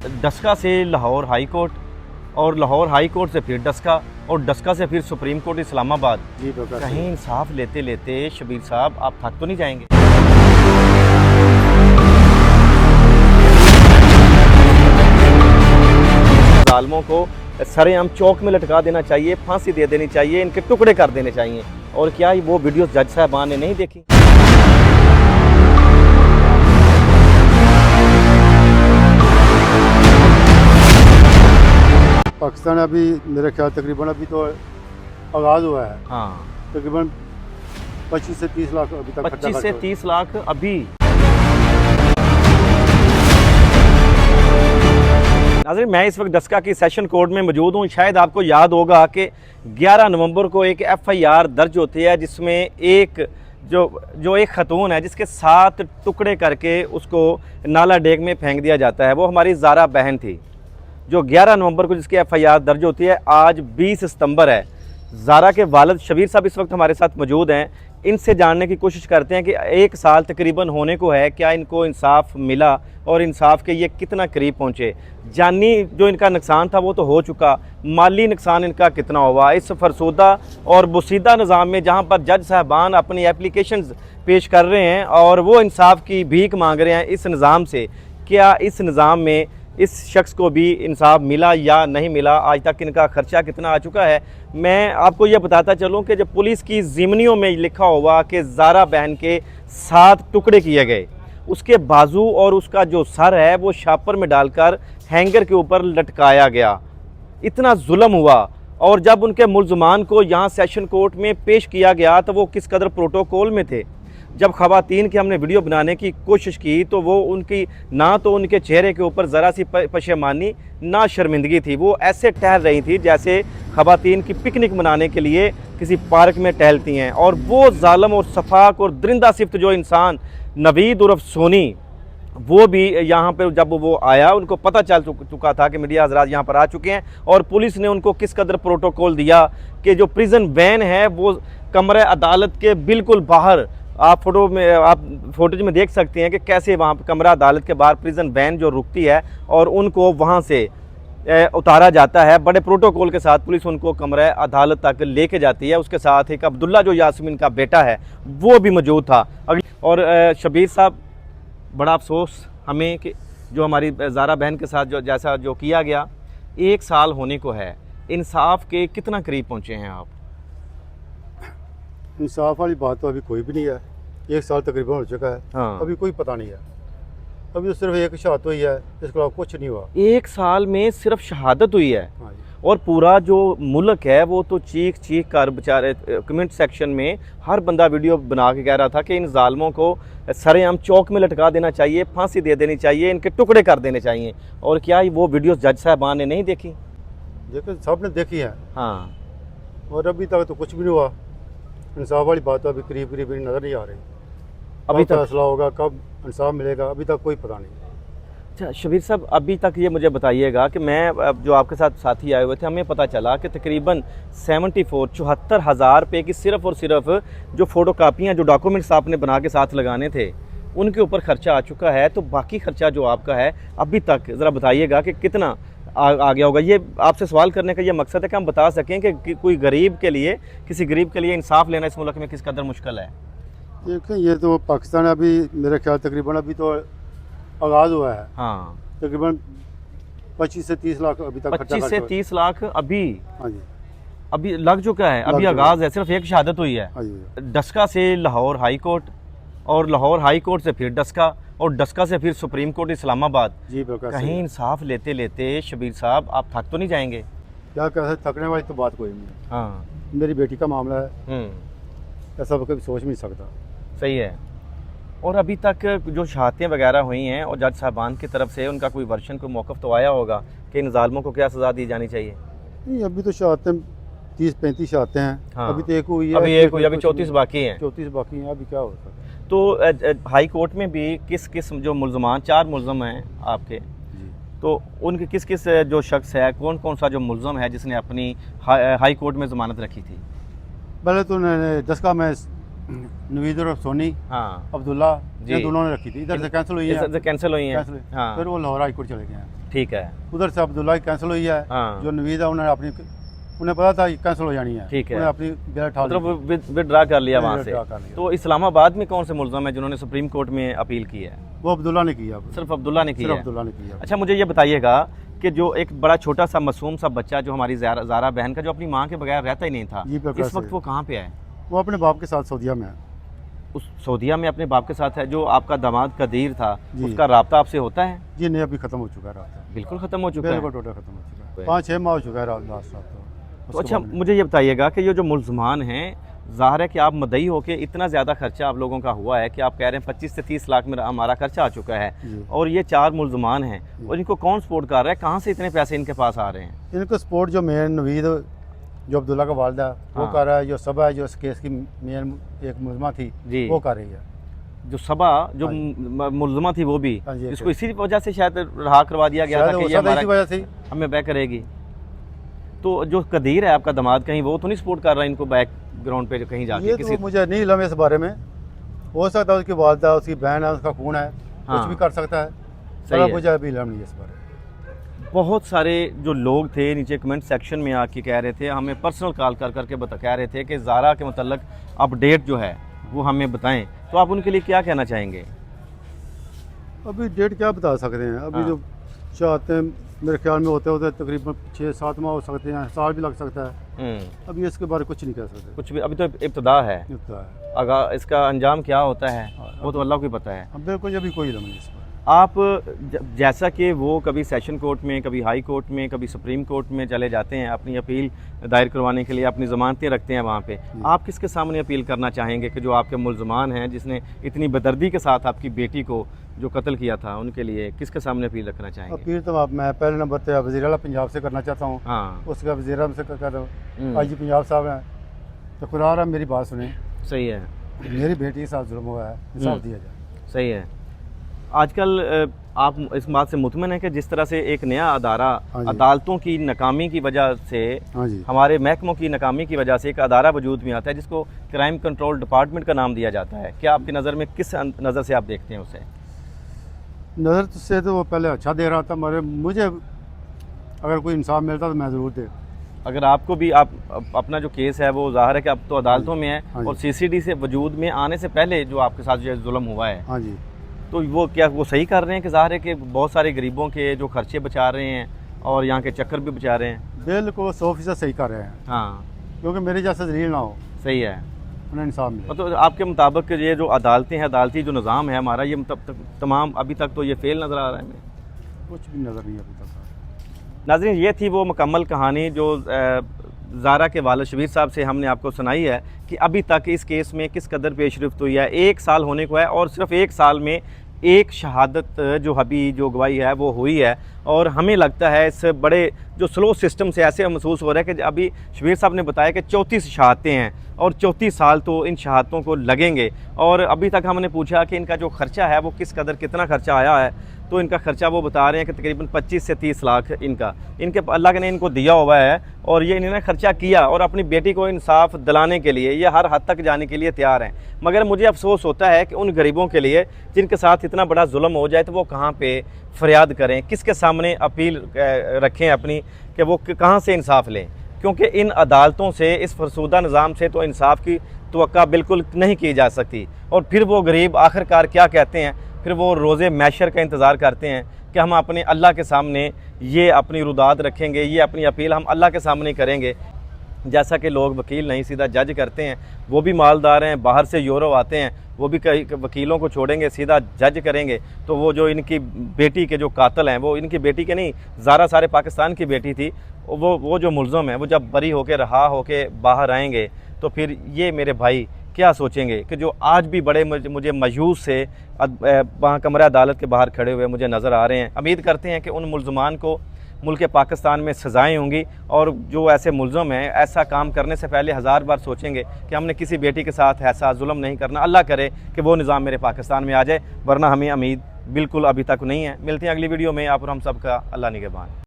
डस्का से Lahore high court और Lahore high court से फिर डस्का और डस्का से फिर सुप्रीम कोर्ट इस्लामाबाद। जी तो कहीं इंसाफ लेते लेते शबीर साहब आप थक तो नहीं जाएंगे? जालिमों को सरेआम चौक में लटका देना चाहिए, फांसी दे देनी चाहिए, इनके टुकड़े कर देने चाहिए। और क्या वो वीडियो जज साहबान ने नहीं देखी? पाकिस्तान अभी मेरे ख्याल तकरीबन अभी तो आगाज़ हुआ है। हाँ, तकरीबन 25 से 30 लाख अभी तक 25 से 30 लाख अभी। नाज़रीन, मैं इस वक्त डस्का की सेशन कोर्ट में मौजूद हूँ। शायद आपको याद होगा कि 11 नवंबर को एक FIR दर्ज होती है जिसमें एक जो एक खतून है जिसके 7 टुकड़े करके उसको नाला डेक में फेंक दिया जाता है। वो हमारी ज़ारा बहन थी जो 11 नवंबर को जिसकी FIR दर्ज होती है। आज 20 सितंबर है। ज़ारा के वालिद शबीर साहब इस वक्त हमारे साथ मौजूद हैं। इनसे जानने की कोशिश करते हैं कि 1 साल तकरीबन होने को है, क्या इनको इंसाफ मिला और इंसाफ के ये कितना करीब पहुँचे। जानी जो इनका नुकसान था वो तो हो चुका, माली नुकसान इनका कितना हुआ इस फरसूदा और बुसीदा निज़ाम में, जहाँ पर जज साहबान अपनी एप्लीकेशंस पेश कर रहे हैं और वो इंसाफ की भीख मांग रहे हैं इस निज़ाम से। क्या इस निज़ाम में इस शख्स को भी इंसाफ मिला या नहीं मिला? आज तक इनका खर्चा कितना आ चुका है? मैं आपको यह बताता चलूं कि जब पुलिस की ज़िमनियों में लिखा हुआ कि ज़ारा बहन के 7 टुकड़े किए गए, उसके बाजू और उसका जो सर है वो शापर में डालकर हैंगर के ऊपर लटकाया गया, इतना जुल्म हुआ। और जब उनके मुल्ज़मान को यहाँ सेशन कोर्ट में पेश किया गया तो वो किस कदर प्रोटोकॉल में थे। जब ख़वातीन की हमने वीडियो बनाने की कोशिश की तो वो उनकी ना तो उनके चेहरे के ऊपर ज़रा सी पशेमानी ना शर्मिंदगी थी। वो ऐसे टहल रही थी जैसे ख़वातीन की पिकनिक मनाने के लिए किसी पार्क में टहलती हैं। और वो जालिम और सफाक और दरिंदा सिफ्त जो इंसान नवीद उर्फ सोनी, वो भी यहाँ पर जब वो आया उनको पता चल चुका था कि मीडिया हज़रात यहाँ पर आ चुके हैं और पुलिस ने उनको किस कदर प्रोटोकॉल दिया कि जो प्रिजन वैन है वो कमरे अदालत के बिल्कुल बाहर, आप फोटोज में देख सकते हैं कि कैसे वहाँ पर कमरा अदालत के बाहर प्रिजन वैन जो रुकती है और उनको वहाँ से उतारा जाता है। बड़े प्रोटोकॉल के साथ पुलिस उनको कमरा अदालत तक लेके जाती है। उसके साथ एक अब्दुल्ला जो यास्मीन का बेटा है वो भी मौजूद था। और शबीर साहब, बड़ा अफसोस हमें कि जो हमारी ज़ारा बहन के साथ जो किया गया, 1 साल होने को है। इंसाफ के कितना करीब पहुँचे हैं आप? इंसाफ वाली बात तो अभी कोई भी नहीं है। 1 साल तकरीबन हो चुका है। हाँ। अभी कोई पता नहीं है। अभी तो सिर्फ एक शहादत हुई है, इसके अलावा कुछ नहीं हुआ। 1 साल में सिर्फ शहादत हुई है। हाँ जी। और पूरा जो मुल्क है वो तो चीख चीख कर बेचारे कमेंट सेक्शन में हर बंदा वीडियो बना के कह रहा था कि इन जालिमों को सरेआम चौक में लटका देना चाहिए, फांसी दे देनी चाहिए, इनके टुकड़े कर देने चाहिए। और क्या वो वीडियो जज साहबान ने नहीं देखी? देखिए, सबने देखी है। हाँ। और अभी तक तो कुछ भी नहीं हुआ। इंसाफ वाली बात तो अभी करीब नज़र नहीं आ रही। अभी तक फैसला होगा, कब इंसाफ मिलेगा, अभी तक कोई पता नहीं। अच्छा शबीर साहब, अभी तक ये मुझे बताइएगा कि मैं जो आपके साथ साथी आए हुए थे, हमें पता चला कि तकरीबन 74,000 रुपये की सिर्फ़ और सिर्फ जो फ़ोटो कापियाँ, जो डॉक्यूमेंट्स आपने बना के साथ लगाने थे, उनके ऊपर ख़र्चा आ चुका है। तो बाकी ख़र्चा जो आपका है अभी तक ज़रा बताइएगा कि कितना आ गया होगा। ये आपसे सवाल करने का ये मकसद है कि हम बता सकें कि कोई गरीब के लिए, किसी गरीब के लिए इंसाफ लेना इस मुल्क में किस कदर मुश्किल है। देखिए, ये तो पाकिस्तान अभी मेरे ख्याल तकरीबन अभी तो आगाज़ हुआ है। हाँ, तकरीबन 25 से 30 लाख अभी तक 25 से 30 लाख अभी। हाँ जी, अभी लग चुका है, अभी आगाज़ है, सिर्फ एक शहादत हुई है। हाँ जी। डस्का से लाहौर हाई कोर्ट और लाहौर हाई कोर्ट से फिर डस्का और डस्का से फिर सुप्रीम कोर्ट इस्लामाबाद। जी बिल्कुल। कहीं इंसाफ लेते लेते शबीर साहब आप थक तो नहीं जाएंगे? क्या कह सकते, थकने वाली तो बात कोई नहीं है। हाँ। मेरी बेटी का मामला है, ऐसा कभी सोच भी नहीं सकता। सही है। और अभी तक जो शहादतें वगैरह हुई हैं और जज साहबान की तरफ से उनका कोई वर्शन, कोई मौक़िफ़ तो आया होगा कि इन ज़ालिमों को क्या सज़ा दी जानी चाहिए? नहीं, अभी तो शहादतें 30-35 शहादतें हैं। हाँ। अभी तो एक हुई है, अभी एक हुई, अभी 34 बाकी हैं। 34 बाकी हैं। अभी क्या हो सकता है। तो हाई कोर्ट में भी किस किस जो मुल्ज़मान, 4 मुल्ज़म हैं आपके, जी। तो उनके किस किस जो शख्स है, कौन कौन सा जो मुल्ज़म है जिसने अपनी हाई कोर्ट में ज़मानत रखी थी? पहले तो डस्का में नवीद और सोनी, हाँ, अब्दुल्ला, जी। ये दोनों ने रखी थी। इधर से कैंसिल हुई है। कैंसिल हुई हैं। कैंसिल। हाँ। फिर वो लाहौर हाई कोर्ट चले गए हैं। ठीक है। उधर से अब्दुल्ला की कैंसिल हुई है। हाँ। जो नवीद है उन्हें पता था कैंसिल हो जानी है। ठीक है। उन्हें अपनी बेल ठाल मतलब विदड्रा कर लिया वहाँ से। withdraw कर लिया। तो इस्लामाबाद में कौन से मुल्ज़म है जिन्होंने सुप्रीम कोर्ट में अपील की है? वो अब्दुल्ला ने किया। सिर्फ अब्दुल्ला ने की सिर्फ है। अब्दुल्ला ने किया। अच्छा, मुझे ये बताइएगा कि जो एक बड़ा छोटा सा मासूम सा बच्चा जो हमारी ज़ारा बहन का, जो अपनी माँ के बगैर रहता ही नहीं था, जी, बिल्कुल इस वक्त सही। वो कहाँ पे है? वो अपने बाप के साथ सऊदीया में है। उस सऊदीया में अपने बाप के साथ है। जो आपका दामाद कदीर था, जी। उसका राब्ता आपसे होता है? जी नहीं, अभी खत्म हो चुका है रात। बिल्कुल ख़त्म हो चुका बिल्कुल है। टोटल खत्म हो चुका है। 5-6 माह हो चुका है लास्ट रात तो अच्छा, मुझे ये बताइएगा कि ये जो मुल्ज़मान हैं, ज़ाहिर है कि आप मदई होके इतना ज़्यादा खर्चा आप लोगों का हुआ है कि आप कह रहे हैं 25 से 30 लाख में हमारा खर्चा आ चुका है, जी। और ये 4 मुल्ज़मान हैं, और इनको कौन सपोर्ट कर रहा है? कहाँ से इतने पैसे इनके पास आ रहे हैं? इनको सपोर्ट जो मेन नवीद जो अब्दुल्ला का वालदा है वो हाँ। कर रहा है। जो सबा है जो इस केस की मेन एक मुलमा थी जी। वो कर रही है। जो सबा जो हाँ मुल्ज़मा थी वो भी, हाँ जी, जिसको इसी वजह से शायद रहा करवा दिया गया था शायद कि हो ये सकता है इसी हमारा वजह से। हमें बैक करेगी। तो जो कदीर है आपका दामाद, कहीं वो तो नहीं सपोर्ट कर रहा है इनको बैकग्राउंड पे कहीं जाके ये किसी? तो मुझे नहीं इल्म है इस बारे में। हो सकता है उसकी वालदा, उसकी बहन है, उसका खून है, हाँ। कुछ भी कर सकता है। सही है। मुझे अभी इल्म नहीं है इस बारे में। बहुत सारे जो लोग थे नीचे कमेंट सेक्शन में आके कह रहे थे, हमें पर्सनल कॉल कर करके कह रहे थे कि ज़ारा के मतलब अपडेट जो है वो हमें बताएं। तो आप उनके लिए क्या कहना चाहेंगे? अभी डेट क्या बता सकते हैं। अभी हाँ। जो चाहते हैं मेरे ख्याल में होते होते तकरीबन 6-7 माह हो सकते हैं, साल भी लग सकता है। अभी इसके बारे में कुछ नहीं कह सकते। कुछ भी, अभी तो इब्तदा है। इतना है। अगर इसका अंजाम क्या होता है हाँ, वो तो अल्लाह को ही पता है। अब बिल्कुल अभी कोई इल्म नहीं इस पर। आप जैसा कि वो कभी सेशन कोर्ट में, कभी हाई कोर्ट में, कभी सुप्रीम कोर्ट में चले जाते हैं अपनी अपील दायर करवाने के लिए, अपनी ज़मानतें रखते हैं वहाँ पे, आप किसके सामने अपील करना चाहेंगे कि जो आपके मुल्ज़मान हैं, जिसने इतनी बेदर्दी के साथ आपकी बेटी को जो कत्ल किया था, उनके लिए किसके सामने अपील रखना चाहेंगे? अपील तो मैं पहले नंबर पे वज़ीर आला पंजाब से करना चाहता हूँ। हाँ, उसका वज़ीर आला से कर रहा हूँ। आई जी पंजाब साहब हैं, तो कुरान है मेरी बात सुने। सही है। मेरी बेटी के साथ जुल्म हुआ है, इंसाफ दिया जाए। सही है। आजकल आप इस बात से मुतमिन है कि जिस तरह से एक नया अदारा, हाँ जी। अदालतों की नाकामी की वजह से, हाँ जी। हमारे महकमों की नाकामी की वजह से एक अदारा वजूद में आता है जिसको क्राइम कंट्रोल डिपार्टमेंट का नाम दिया जाता है, क्या आपकी नज़र में किस नज़र से आप देखते हैं उसे? नज़र से तो वो पहले अच्छा दे रहा था, मगर मुझे अगर कोई इंसाफ मिलता तो मैं ज़रूर दे। अगर आपको भी आप अपना जो केस है वो ज़ाहिर है कि अब तो अदालतों में है, हाँ जी। और CCD से वजूद में आने से पहले जो आपके साथ जो जुल्म हुआ है, हाँ जी। तो वो क्या वो सही कर रहे हैं कि ज़ाहिर है कि बहुत सारे गरीबों के जो खर्चे बचा रहे हैं और यहाँ के चक्कर भी बचा रहे हैं? बिल्कुल 100% सही कर रहे हैं, हाँ, क्योंकि मेरे जैसा जलील ना हो, सही है। उन्हें इंसाफ मिले। तो आपके मुताबिक ये जो अदालतें हैं, अदालती जो निज़ाम है हमारा, ये तमाम अभी तक तो ये फेल नज़र आ रहा है हमें। कुछ भी नज़र नहीं अभी तक। नाज़रीन, ये थी वो मुकम्मल कहानी जो ज़ारा के वालिद शबीर साहब से हमने आपको सुनाई है कि अभी तक इस केस में किस कदर पेशरफ्त हुई है। 1 साल होने को है, और सिर्फ 1 साल में एक शहादत जो अभी जो गवाही है वो हुई है, और हमें लगता है इस बड़े जो स्लो सिस्टम से ऐसे महसूस हो रहा है कि अभी शबीर साहब ने बताया कि 34 शहादतें हैं, और 34 साल तो इन शहादतों को लगेंगे। और अभी तक हमने पूछा कि इनका जो खर्चा है वो किस कदर, कितना खर्चा आया है, तो इनका खर्चा वो बता रहे हैं कि तकरीबन 25 से 30 लाख इनके अल्लाह ने इनको दिया हुआ है, और ये इन्होंने खर्चा किया, और अपनी बेटी को इंसाफ दिलाने के लिए ये हर हद तक जाने के लिए तैयार हैं। मगर मुझे अफसोस होता है कि उन गरीबों के लिए जिनके साथ इतना बड़ा जुल्म हो जाए तो वो कहाँ पे फरियाद करें, किसके सामने अपील रखें अपनी, कि वो कहाँ से इंसाफ लें, क्योंकि इन अदालतों से, इस फरसूदा निज़ाम से तो इंसाफ की तवक्का बिल्कुल नहीं की जा सकती। और फिर वो गरीब आखिरकार क्या कहते हैं, फिर वो रोज़े मैशर का इंतज़ार करते हैं कि हम अपने अल्लाह के सामने ये अपनी रुदात रखेंगे, ये अपनी अपील हम अल्लाह के सामने करेंगे। जैसा कि लोग वकील नहीं सीधा जज करते हैं, वो भी मालदार हैं, बाहर से यूरो आते हैं, वो भी कई वकीलों को छोड़ेंगे, सीधा जज करेंगे। तो वो जो इनकी बेटी के जो कातिल हैं, वो इनकी बेटी के नहीं, ज़ारा सारे पाकिस्तान की बेटी थी, वो जो मुल्ज़म है वो जब बरी होके रहा होके बाहर आएंगे तो फिर ये मेरे भाई क्या सोचेंगे कि जो आज भी बड़े मुझे मायूस से वहाँ कमरा अदालत के बाहर खड़े हुए मुझे नज़र आ रहे हैं। उम्मीद करते हैं कि उन मुल्ज़मान को मुल्क पाकिस्तान में सज़ाएँ होंगी, और जो ऐसे मुल्ज़म हैं ऐसा काम करने से पहले 1000 बार सोचेंगे कि हमने किसी बेटी के साथ ऐसा जुल्म नहीं करना। अल्लाह करे कि वो निज़ाम मेरे पाकिस्तान में आ जाए, वरना हमें उम्मीद बिल्कुल अभी तक नहीं है। मिलते हैं अगली वीडियो में, आप और हम सब का अल्लाह निगहबान।